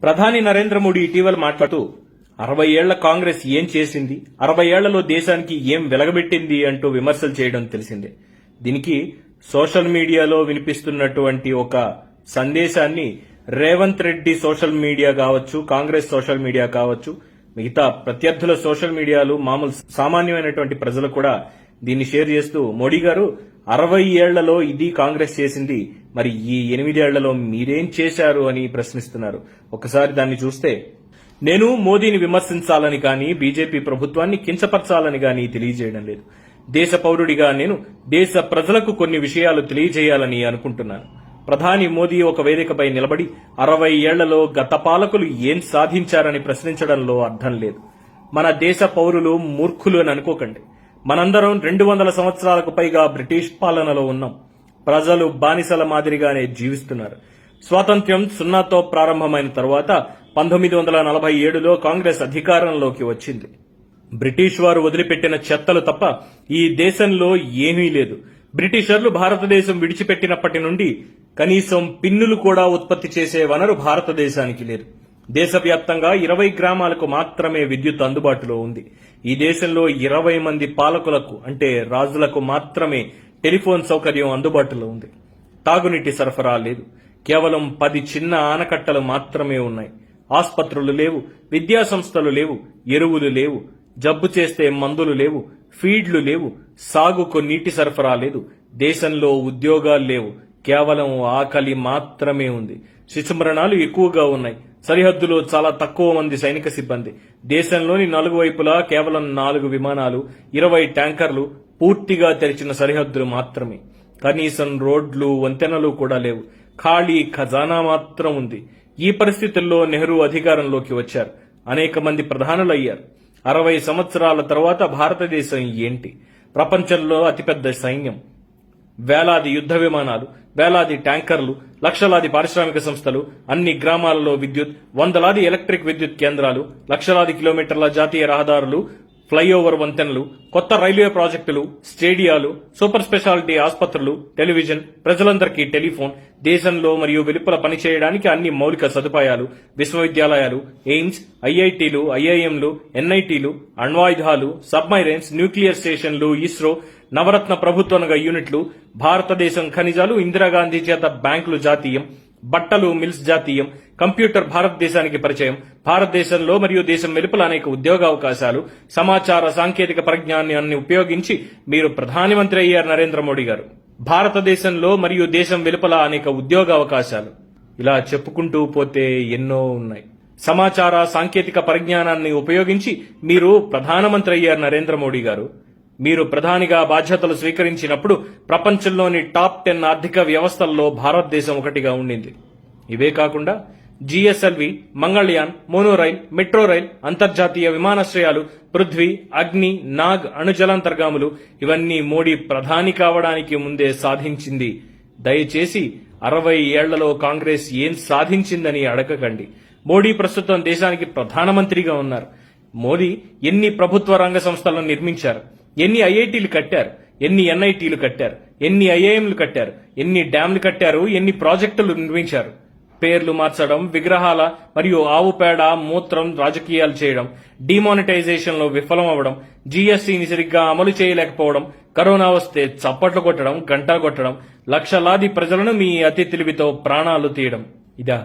ప్రధాని నరేంద్ర మోడీ ఇటీవల మాట్లాడుతూ 60 ఏళ్ల కాంగ్రెస్ ఏం చేసింది, 60 ఏళ్లలో దేశానికి ఏం వెలగబెట్టింది అంటూ విమర్శలు చేయడం తెలిసిందే. దీనికి సోషల్ మీడియాలో వినిపిస్తున్నటువంటి ఒక సందేశాన్ని రేవంత్ రెడ్డి సోషల్ మీడియా కావచ్చు, కాంగ్రెస్ సోషల్ మీడియా కావచ్చు, మిగతా ప్రత్యర్థుల సోషల్ మీడియాలు, మామూలు సామాన్యమైనటువంటి ప్రజలు కూడా దీన్ని షేర్ చేస్తూ మోడీ గారు 60 ఏళ్లలో ఇది కాంగ్రెస్ చేసింది, మరి ఈ 8 ఏళ్లలో మీరేం చేశారు అని ప్రశ్నిస్తున్నారు. ఒకసారి దాన్ని చూస్తే, నేను మోదీని విమర్శించాలని కానీ బీజేపీ ప్రభుత్వాన్ని కించపరచాలని కానీ తెలియజేయడం లేదు. దేశ పౌరుడిగా నేను దేశ ప్రజలకు కొన్ని విషయాలు తెలియజేయాలని అనుకుంటున్నాను. ప్రధాని మోదీ ఒక వేదికపై నిలబడి 60 ఏళ్లలో గత పాలకులు ఏం సాధించారని ప్రశ్నించడంలో అర్థం లేదు. మన దేశ పౌరులు మూర్ఖులు అని అనుకోకండి. మనందరం 200 సంవత్సరాలకు పైగా బ్రిటిష్ పాలనలో ఉన్నాం. ప్రజలు బానిసల మాదిరిగానే జీవిస్తున్నారు. స్వాతంత్ర్యం 0తో ప్రారంభమైన తరువాత 1947లో కాంగ్రెస్ అధికారంలోకి వచ్చింది. బ్రిటిష్ వారు వదిలిపెట్టిన చెత్తలు తప్ప ఈ దేశంలో ఏమీ లేదు. బ్రిటిషర్లు భారతదేశం విడిచిపెట్టినప్పటి నుండి కనీసం పిన్నులు కూడా ఉత్పత్తి చేసే వనరు భారతదేశానికి లేదు. దేశవ్యాప్తంగా 20 గ్రామాలకు మాత్రమే విద్యుత్ అందుబాటులో ఉంది. ఈ దేశంలో 20 మంది పాలకులకు అంటే రాజులకు మాత్రమే టెలిఫోన్ సౌకర్యం అందుబాటులో ఉంది. తాగునీటి సరఫరా లేదు. కేవలం 10 చిన్న ఆనకట్టలు మాత్రమే ఉన్నాయి. ఆస్పత్రులు లేవు, విద్యా సంస్థలు లేవు, ఎరువులు లేవు, జబ్బు చేస్తే మందులు లేవు, ఫీడ్లు లేవు, సాగుకు నీటి సరఫరా లేదు. దేశంలో ఉద్యోగాలు లేవు. కేవలం ఆకలి మాత్రమే ఉంది. శిశుమరణాలు ఎక్కువగా ఉన్నాయి. సరిహద్దులో చాలా తక్కువ మంది సైనిక సిబ్బంది. దేశంలోని 4 వైపులా కేవలం 4 విమానాలు, 20 ట్యాంకర్లు, పూర్తిగా తెరిచిన సరిహద్దులు మాత్రమే. కనీసం రోడ్లు, వంతెనలు కూడా లేవు. ఖాళీ ఖజానా మాత్రం ఉంది. ఈ పరిస్థితుల్లో నెహ్రూ అధికారంలోకి వచ్చారు. అనేక మంది ప్రధానులయ్యారు. 60 సంవత్సరాల తర్వాత భారతదేశం ఏంటి? ప్రపంచంలో అతిపెద్ద సైన్యం, వేలాది యుద్ధ విమానాలు, వేలాది ట్యాంకర్లు, లక్షలాది పారిశ్రామిక సంస్థలు, అన్ని గ్రామాలలో విద్యుత్, వందలాది ఎలక్ట్రిక్ విద్యుత్ కేంద్రాలు, లక్షలాది కిలోమీటర్ల జాతీయ రహదారులు, ఫ్లైఓవర్ వంతెనలు, కొత్త రైల్వే ప్రాజెక్టులు, స్టేడియాలు, సూపర్ స్పెషాలిటీ ఆసుపత్రులు, టెలివిజన్, ప్రజలందరికీ టెలిఫోన్, దేశంలో మరియు వెలుపల పనిచేయడానికి అన్ని మౌలిక సదుపాయాలు, విశ్వవిద్యాలయాలు, ఎయిమ్స్, ఐఐటీలు, ఐఐఎంలు, ఎన్ఐటీలు, అణ్వాయుధాలు, సబ్మైరైన్స్, న్యూక్లియర్ స్టేషన్లు, ఇస్రో, నవరత్న ప్రభుత్వ యూనిట్లు, భారతదేశం ఖనిజాలు, ఇందిరాగాంధీ చేత బ్యాంకులు జాతీయం, బట్టలు మిల్స్ జాతీయం, కంప్యూటర్ భారతదేశానికి పరిచయం, భారతదేశంలో మరియు దేశం వెలుపల అనేక ఉద్యోగావకాశాలు, సమాచార సాంకేతిక పరిజ్ఞానాన్ని ఉపయోగించి మీరు ప్రధానమంత్రి అయ్యారు నరేంద్ర మోడీ గారు. భారతదేశంలో మరియు దేశం వెలుపల అనేక ఉద్యోగావకాశాలు, ఇలా చెప్పుకుంటూ పోతే ఎన్నో ఉన్నాయి. సమాచార సాంకేతిక పరిజ్ఞానాన్ని ఉపయోగించి మీరు ప్రధానమంత్రి అయ్యారు నరేంద్ర మోడీ గారు. మీరు ప్రధానిగా బాధ్యతలు స్వీకరించినప్పుడు ప్రపంచంలోని టాప్ 10 ఆర్థిక వ్యవస్థల్లో భారతదేశం ఒకటిగా ఉండింది. ఇవే కాకుండా GSLV, Mangalyaan, monorail, metro rail, అంతర్జాతీయ విమానాశ్రయాలు, పృథ్వీ, అగ్ని, నాగ్ అణుజలాంతర్గాములు ఇవన్నీ మోడీ ప్రధాని కావడానికి ముందే సాధించింది. దయచేసి 60 ఏళ్లలో కాంగ్రెస్ ఏం సాధించిందని అడగకండి. మోడీ ప్రస్తుతం దేశానికి ప్రధానమంత్రిగా ఉన్నారు. మోదీ ఎన్ని ప్రభుత్వ రంగ సంస్థలను నిర్మించారు, ఎన్ని ఐఐటీలు కట్టారు, ఎన్ని ఎన్ఐటీలు కట్టారు, ఎన్ని ఐఐఎంలు కట్టారు, ఎన్ని డ్యాంలు కట్టారు, ఎన్ని ప్రాజెక్టులు నిర్మించారు. పేర్లు మార్చడం, విగ్రహాల మరియు ఆవు పేడ, మూత్రం రాజకీయాలు చేయడం, డిమానిటైజేషన్ లో విఫలం అవ్వడం, జీఎస్టీని సరిగ్గా అమలు చేయలేకపోవడం, కరోనా వస్తే చప్పట్లు కొట్టడం, గంటా కొట్టడం, లక్షలాది ప్రజలను మీ అతి తెలివితో ప్రాణాలు తీయడం, ఇదా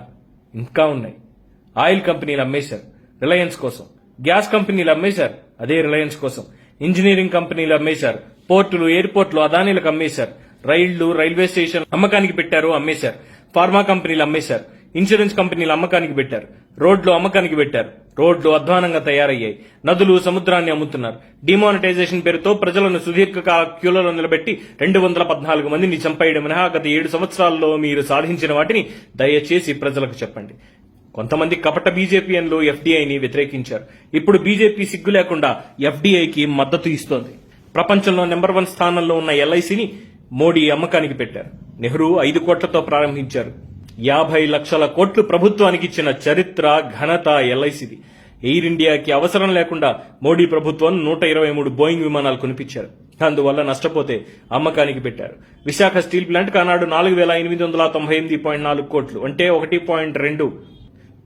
ఇంకా ఉన్నాయి. ఆయిల్ కంపెనీలు అమ్మేశారు రిలయన్స్ కోసం, గ్యాస్ కంపెనీలు అమ్మేశారు అదే రిలయన్స్ కోసం, ఇంజనీరింగ్ కంపెనీలు అమ్మేశారు, పోర్టులు, ఎయిర్పోర్టులు అదానీలకు అమ్మేశారు, రైళ్లు, రైల్వే స్టేషన్ అమ్మకానికి పెట్టారు, అమ్మేశారు, ఫార్మా కంపెనీలు అమ్మేశారు, ఇన్సూరెన్స్ కంపెనీలు అమ్మకానికి పెట్టారు, రోడ్లు అమ్మకానికి పెట్టారు, రోడ్లు అధ్వానంగా తయారయ్యాయి, నదులు సముద్రాన్ని అమ్ముతున్నారు. డిమానిటైజేషన్ పేరుతో ప్రజలను సుదీర్ఘకాల క్యూలలో నిలబెట్టి 214 మందిని చంపేయడం మినహా గత 7 సంవత్సరాల్లో మీరు సాధించిన వాటిని దయచేసి ప్రజలకు చెప్పండి. కొంతమంది కపట బీజేపీఎన్లు ఎఫ్డీఐని వ్యతిరేకించారు. ఇప్పుడు బీజేపీ సిగ్గు లేకుండా ఎఫ్డీఐకి మద్దతు ఇస్తోంది. ప్రపంచంలో నెంబర్ 1 స్థానంలో ఉన్న ఎల్ఐసిని మోడీ అమ్మకానికి పెట్టారు. నెహ్రూ 5 కోట్లతో ప్రారంభించారు. 50 లక్షల కోట్లు ప్రభుత్వానికి ఇచ్చిన చరిత్ర, ఘనత ఎల్ఐసిది. ఎయిర్ ఇండియాకి అవసరం లేకుండా మోడీ ప్రభుత్వం 123 బోయింగ్ విమానాలు కొనిపించారు. అందువల్ల నష్టపోతే అమ్మకానికి పెట్టారు. విశాఖ స్టీల్ ప్లాంట్ ఆనాడు 4,898.4 కోట్లు అంటే 1.2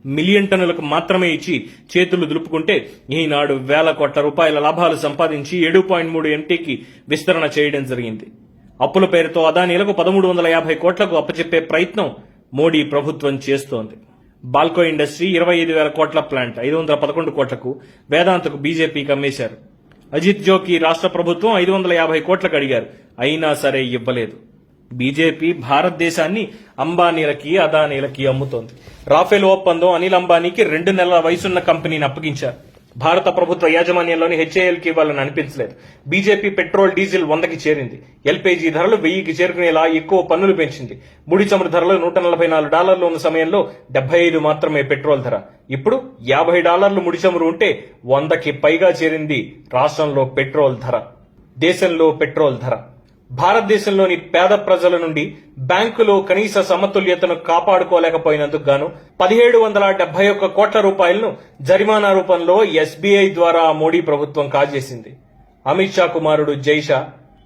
మిలియన్ టన్నులకు మాత్రమే ఇచ్చి చేతులు దులుపుకుంటే ఈనాడు వేల కోట్ల రూపాయల లాభాలు సంపాదించి 7.3 MTకి విస్తరణ చేయడం జరిగింది. అప్పుల పేరుతో అదానీలకు 1350 కోట్లకు అప్పచెప్పే ప్రయత్నం మోడీ ప్రభుత్వం చేస్తోంది. బాల్కో ఇండస్ట్రీ 25,000 కోట్ల ప్లాంట్ 511 కోట్లకు వేదాంతకు బీజేపీకి అమ్మేశారు. అజిత్ జోకి రాష్ట్ర ప్రభుత్వం 550 కోట్లకు అడిగారు, అయినా సరే ఇవ్వలేదు. బీజేపీ భారతదేశాన్ని అంబానీలకి అదానీలకి అమ్ముతోంది. రాఫెల్ ఒప్పందం అనిల్ అంబానీకి 2 నెలల వయసున్న కంపెనీని అప్పగించారు. భారత ప్రభుత్వ యాజమాన్యంలోని హెచ్ఏఎల్కి ఇవ్వాలని అనిపించలేదు. బీజేపీ పెట్రోల్ డీజిల్ 100కి చేరింది. ఎల్పీజీ ధరలు 1000కి చేరుకునేలా ఎక్కువ పన్నులు పెంచింది. ముడి చమురు ధరలు $144 ఉన్న సమయంలో 75 మాత్రమే పెట్రోల్ ధర. ఇప్పుడు $50 ముడి చమురు ఉంటే 100కి పైగా చేరింది రాష్ట్రంలో పెట్రోల్ ధర. దేశంలో పెట్రోల్ ధర భారతదేశంలోని పేద ప్రజల నుండి బ్యాంకులో కనీస సమతుల్యతను కాపాడుకోలేకపోయినందుకు గాను 1771 కోట్ల రూపాయలను జరిమానా రూపంలో ఎస్బీఐ ద్వారా మోడీ ప్రభుత్వం కాజేసింది. అమిత్ షా కుమారుడు జైషా,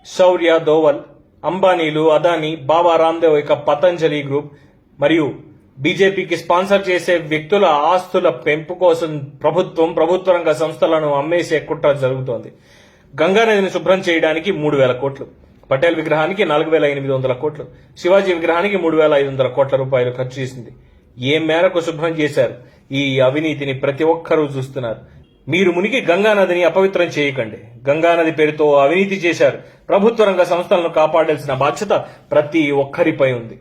శౌర్య దోవల్, అంబానీలు, అదానీ, బాబా రామ్దేవ్ ఇక పతంజలి గ్రూప్ మరియు బీజేపీకి స్పాన్సర్ చేసే వ్యక్తుల ఆస్తుల పెంపు కోసం ప్రభుత్వ రంగ సంస్థలను అమ్మేసే కుట్ర జరుగుతోంది. గంగానదిని శుభ్రం చేయడానికి 3,000 కోట్లు, పటేల్ విగ్రహానికి 4,800 కోట్లు, శివాజీ విగ్రహానికి 3,500 కోట్ల రూపాయలు ఖర్చు చేసింది. ఏ మేరకు శుభ్రం చేశారు? ఈ అవినీతిని ప్రతి ఒక్కరూ చూస్తున్నారు. మీరు మునిగి గంగానదిని అపవిత్రం చేయకండి. గంగానది పేరుతో అవినీతి చేశారు. ప్రభుత్వ రంగ సంస్థలను కాపాడాల్సిన బాధ్యత ప్రతి ఒక్కరిపై ఉంది.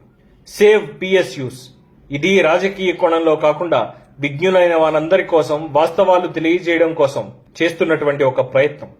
Save PSUs. ఇది రాజకీయ కోణంలో కాకుండా విజ్ఞులైన వారందరి కోసం వాస్తవాలు తెలియజేయడం కోసం చేస్తున్నటువంటి ఒక ప్రయత్నం.